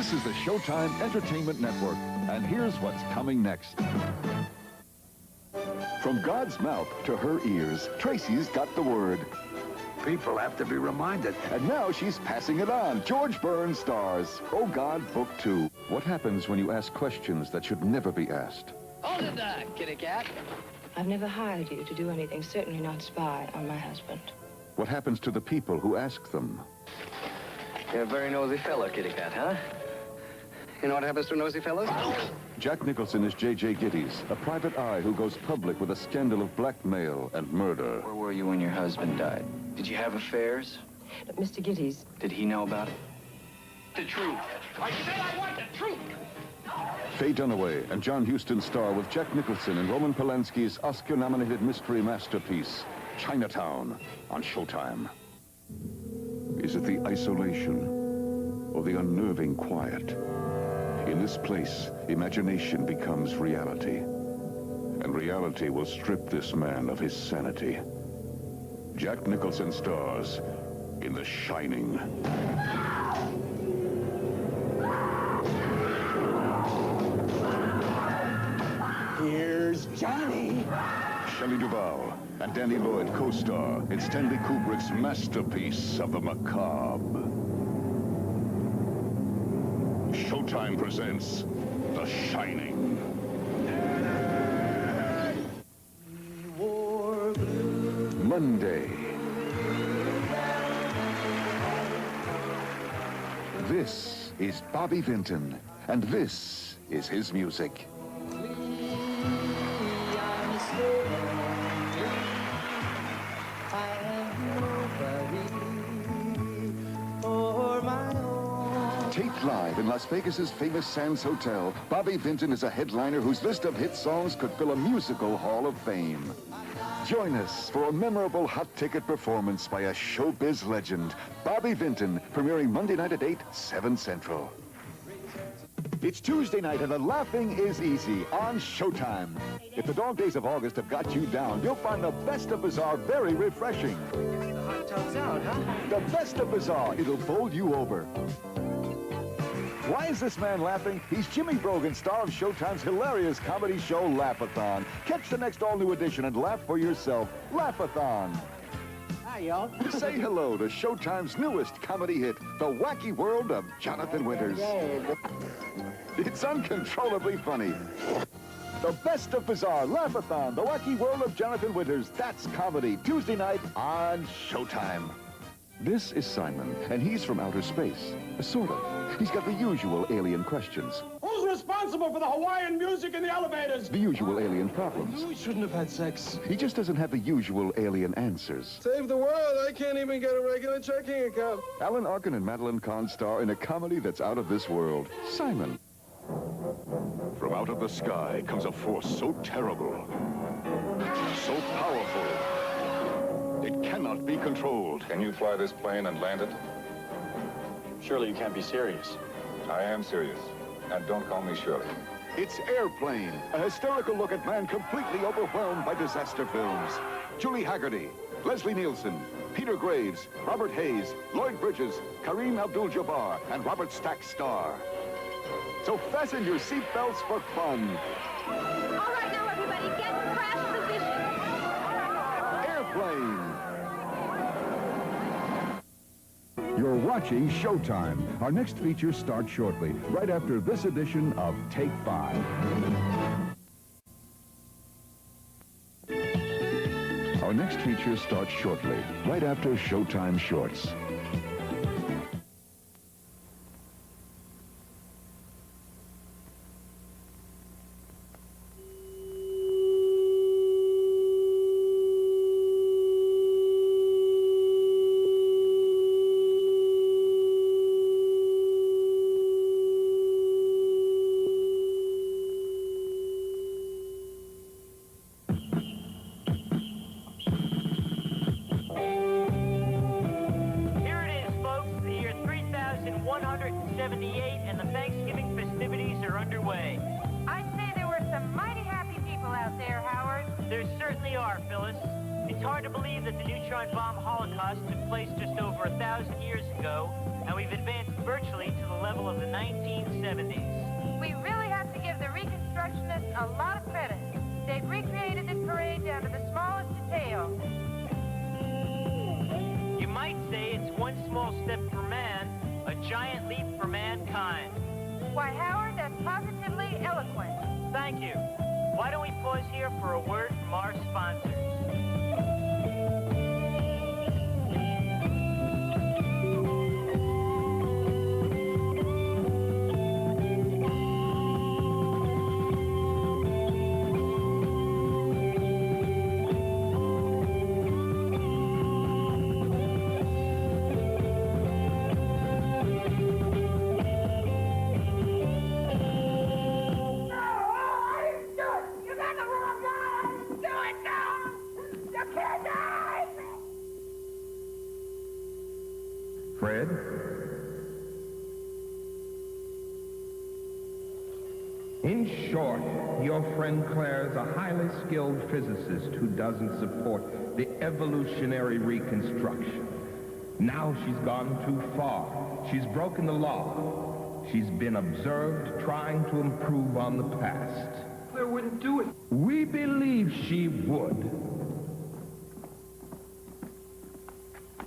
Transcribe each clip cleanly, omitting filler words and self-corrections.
This is the Showtime Entertainment Network, and here's what's coming next. From God's mouth to her ears, Tracy's got the word. People have to be reminded. And now she's passing it on. George Burns stars. Oh God, Book 2. What happens when you ask questions that should never be asked? Hold it there, kitty cat. I've never hired you to do anything, certainly not spy on my husband. What happens to the people who ask them? You're a very nosy fellow, kitty cat, huh? You know what happens to nosy fellows? Jack Nicholson is J.J. Geddes, a private eye who goes public with a scandal of blackmail and murder. Where were you when your husband died? Did you have affairs? But Mr. Geddes... Did he know about it? The truth. I said I want the truth! Faye Dunaway and John Huston star with Jack Nicholson and Roman Polanski's Oscar-nominated mystery masterpiece, Chinatown, on Showtime. Is it the isolation or the unnerving quiet? In this place, imagination becomes reality. And reality will strip this man of his sanity. Jack Nicholson stars in The Shining. Here's Johnny. Shelley Duvall and Danny Lloyd co-star in Stanley Kubrick's masterpiece of the macabre. Showtime presents The Shining. Monday. This is Bobby Vinton, and this is his music. Taped live in Las Vegas's famous Sands Hotel, Bobby Vinton is a headliner whose list of hit songs could fill a musical hall of fame. Join us for a memorable hot ticket performance by a showbiz legend, Bobby Vinton, premiering Monday night at 8, 7 Central. It's Tuesday night and the laughing is easy on Showtime. If the dog days of August have got you down, you'll find the best of Bizarre very refreshing. The hot tub's out, huh? The best of Bizarre, it'll bowl you over. Why is this man laughing? He's Jimmy Brogan, star of Showtime's hilarious comedy show, Laugh-a-thon. Catch the next all-new edition and laugh for yourself. Laugh-a-thon. Hi, y'all. Say hello to Showtime's newest comedy hit, The Wacky World of Jonathan Winters. It's uncontrollably funny. The best of Bizarre, Laugh-a-thon, The Wacky World of Jonathan Winters. That's comedy, Tuesday night on Showtime. This is Simon, and he's from outer space. Sort of. He's got the usual alien questions. Who's responsible for the Hawaiian music in the elevators? The usual alien problems. We shouldn't have had sex. He just doesn't have the usual alien answers. Save the world. I can't even get a regular checking account. Alan Arkin and Madeline Kahn star in a comedy that's out of this world. Simon. From out of the sky comes a force so terrible, so powerful, it cannot be controlled. Can you fly this plane and land it? Surely you can't be serious. I am serious. And don't call me Shirley. It's Airplane, a hysterical look at man completely overwhelmed by disaster films. Julie Haggerty, Leslie Nielsen, Peter Graves, Robert Hayes, Lloyd Bridges, Kareem Abdul-Jabbar, and Robert Stack star. So fasten your seatbelts for fun. All right, now everybody, get in crash position. Airplane. You're watching Showtime. Our next feature starts shortly, right after this edition of Take 5. Our next feature starts shortly, right after Showtime Shorts. And the Thanksgiving festivities are underway. I'd say there were some mighty happy people out there, Howard. There certainly are, Phyllis. And It's hard to believe that the neutron bomb holocaust took place just over 1,000 years ago, and we've advanced virtually to the level of the 1970s. We really have to give the Reconstructionists a lot of credit. They've recreated this parade down to the smallest detail. You might say it's one small step for man, a giant leap for mankind. Why, Howard, that's positively eloquent. Thank you. Why don't we pause here for a word from our sponsors? Fred? In short, your friend Claire's a highly skilled physicist who doesn't support the evolutionary reconstruction. Now she's gone too far. She's broken the law. She's been observed trying to improve on the past. Claire wouldn't do it. We believe she would.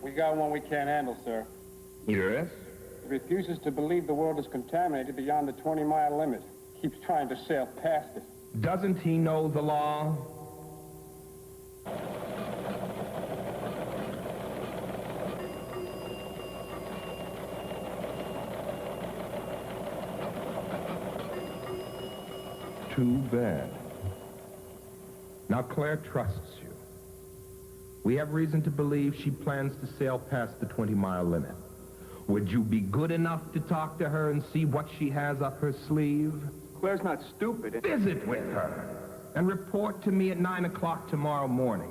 We got one we can't handle, sir. Yes? He refuses to believe the world is contaminated beyond the 20-mile limit. Keeps trying to sail past it. Doesn't he know the law? Too bad. Now Claire trusts you. We have reason to believe she plans to sail past the 20-mile limit. Would you be good enough to talk to her and see what she has up her sleeve? Claire's not stupid. Visit with her and report to me at 9 o'clock tomorrow morning.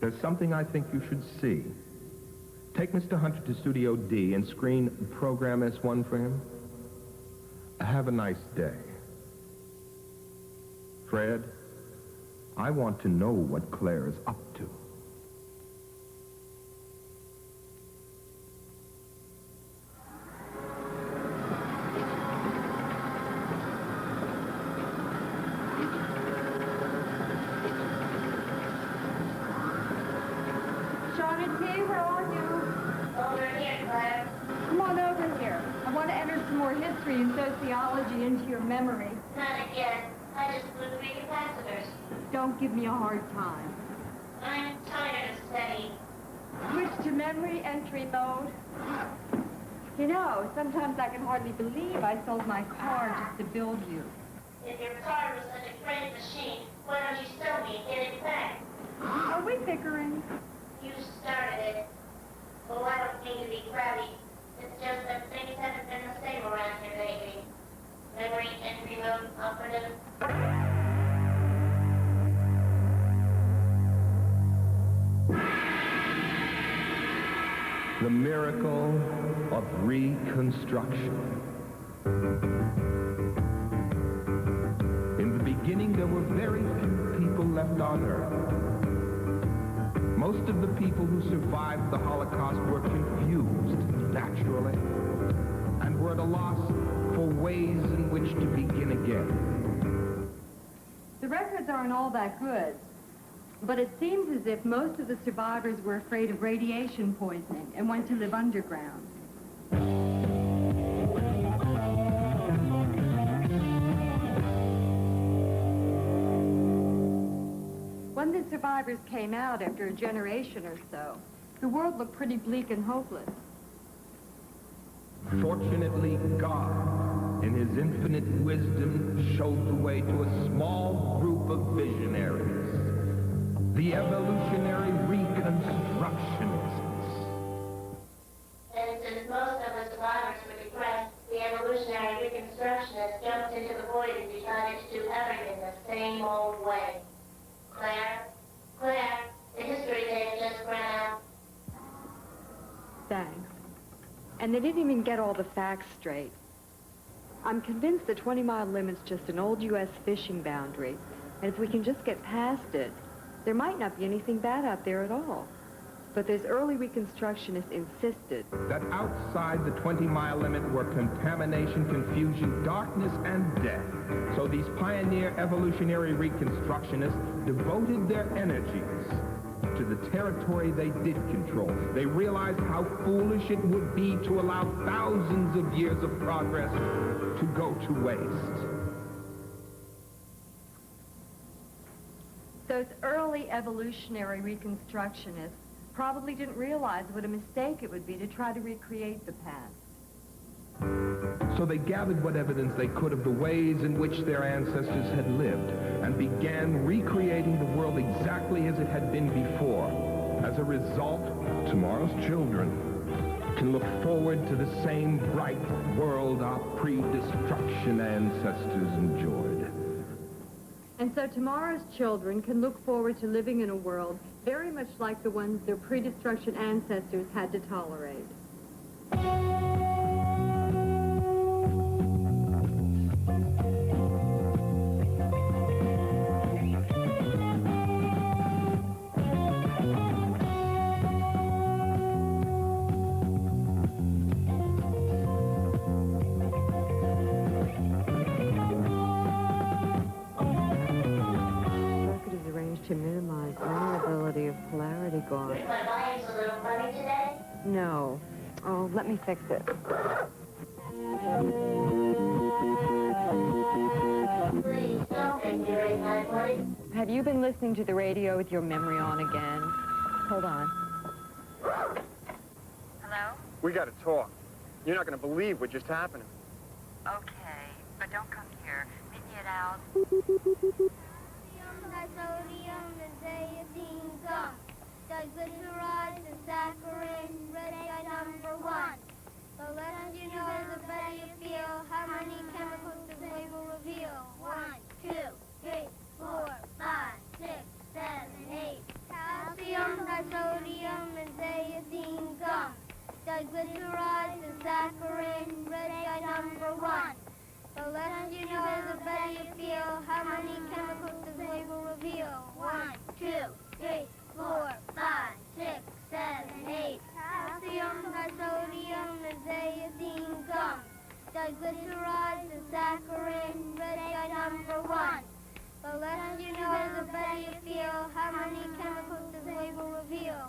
There's something I think you should see. Take Mr. Hunter to Studio D and screen Program S1 for him. Have a nice day. Fred, I want to know what Claire is up to. History and sociology into your memory. Not again. I just flew 3 capacitors. Don't give me a hard time. I'm tired of studying. Switch to memory entry mode. You know, sometimes I can hardly believe I sold my car just to build you. If your car was such a great machine, why don't you sell me and get it back? Are we bickering? You started it. Oh, I don't mean to be crabby. It's just that things haven't been the same around here lately. Memory entry mode operative. The miracle of reconstruction. In the beginning, there were very few people left on Earth. Most of the people who survived the Holocaust were confused, naturally, and were at a loss for ways in which to begin again. The records aren't all that good, but it seems as if most of the survivors were afraid of radiation poisoning and went to live underground. When the survivors came out after a generation or so, the world looked pretty bleak and hopeless. Fortunately, God, in his infinite wisdom, showed the way to a small group of visionaries, the evolutionary reconstructionists. And since most of the survivors were depressed, the evolutionary reconstructionists jumped into the void and decided to do everything the same old way. Claire, the history tape just ran out. Thanks. And they didn't even get all the facts straight. I'm convinced the 20-mile limit's just an old U.S. fishing boundary, and if we can just get past it, There might not be anything bad out there at all. But those early Reconstructionists insisted that outside the 20-mile limit were contamination, confusion, darkness, and death. So these pioneer evolutionary Reconstructionists devoted their energies to the territory they did control. They realized how foolish it would be to allow thousands of years of progress to go to waste. Those early evolutionary Reconstructionists probably didn't realize what a mistake it would be to try to recreate the past. So they gathered what evidence they could of the ways in which their ancestors had lived and began recreating the world exactly as it had been before. As a result, tomorrow's children can look forward to the same bright world our pre-destruction ancestors enjoyed. And so tomorrow's children can look forward to living in a world very much like the ones their pre-destruction ancestors had to tolerate. To minimize variability of polarity gone. My volume's a little funny today. No. Oh, let me fix it. Please don't make me raise my voice. Have you been listening to the radio with your memory on again? Hold on. Hello? We got to talk. You're not going to believe what just happened. Okay, but don't come here. Meet me at Al's. Sodium and zeaxanthin gum, diglycerides and saccharin, red dye number 1. The less you know, the better you feel. How many chemicals does the label reveal? 1, 2, 3, 4, 5, 6, 7, 8. Calcium, disodium, and zeaxanthin gum, diglycerides and saccharin, red dye number 1. The less you know, the better you feel. How many chemicals does the label reveal? 1, 2, 3, 4, 5, 6, 7, 8. Calcium, disodium, and zeaxanthin gum, diglycerides and saccharin, red dye number 1. The less you know, the better you feel. How many chemicals does the label reveal?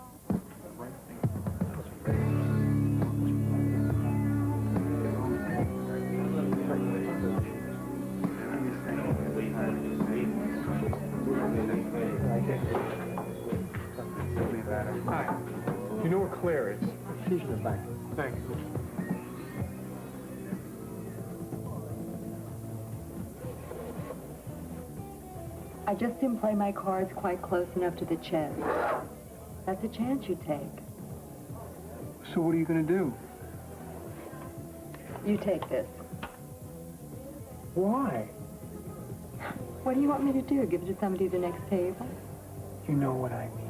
Hi. You know where Claire is? She's in the back. Thanks. I just didn't play my cards quite close enough to the chest. That's a chance you take. So what are you going to do? You take this. Why? What do you want me to do? Give it to somebody at the next table? You know what I mean.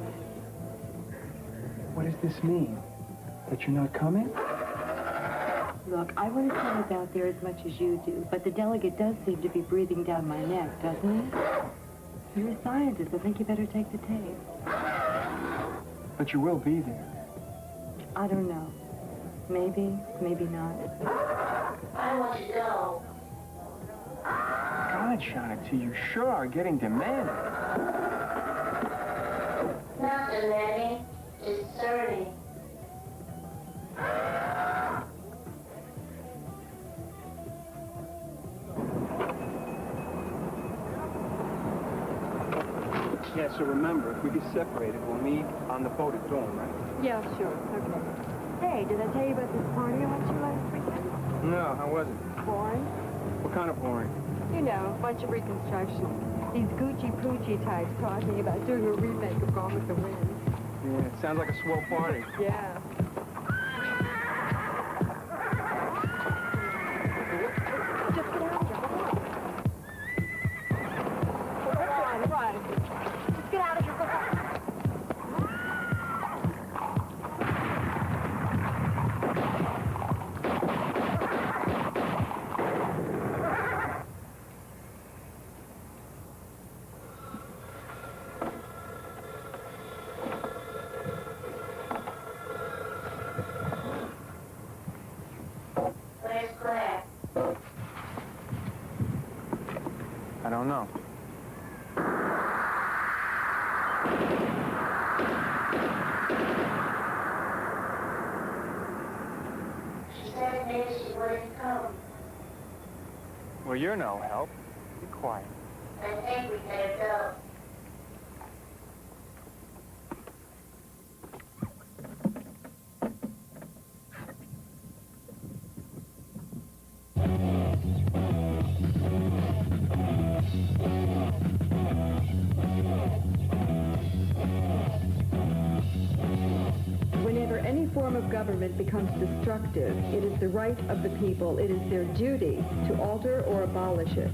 What does this mean? That you're not coming? Look, I want to tell it out there as much as you do, but the delegate does seem to be breathing down my neck, doesn't it? You're a scientist. I think you better take the tape. But you will be there. I don't know. Maybe, maybe not. I want to go. God, Shonity, you sure are getting demanding. Not demanding, discerning. Yeah, so remember, if we get separated, we'll meet on the boat at dawn, right? Yeah, sure. Okay. Hey, did I tell you about this party I went to last weekend? No, how was it? Boring. What kind of boring? You know, a bunch of reconstruction. These Gucci-Poochie types talking about doing a remake of Gone with the Wind. Yeah, it sounds like a swell party. Yeah. Just get out of here. Come on. Come on. Just get out of here. Go on. Well, you're no help. Be quiet. I think we better go. Whenever any form of government becomes destructive, it is the right of the people, it is their duty to alter or abolish it.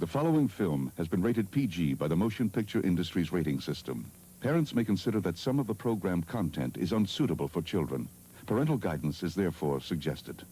The following film has been rated PG by the motion picture industry's rating system. Parents may consider that some of the program content is unsuitable for children. Parental guidance is therefore suggested.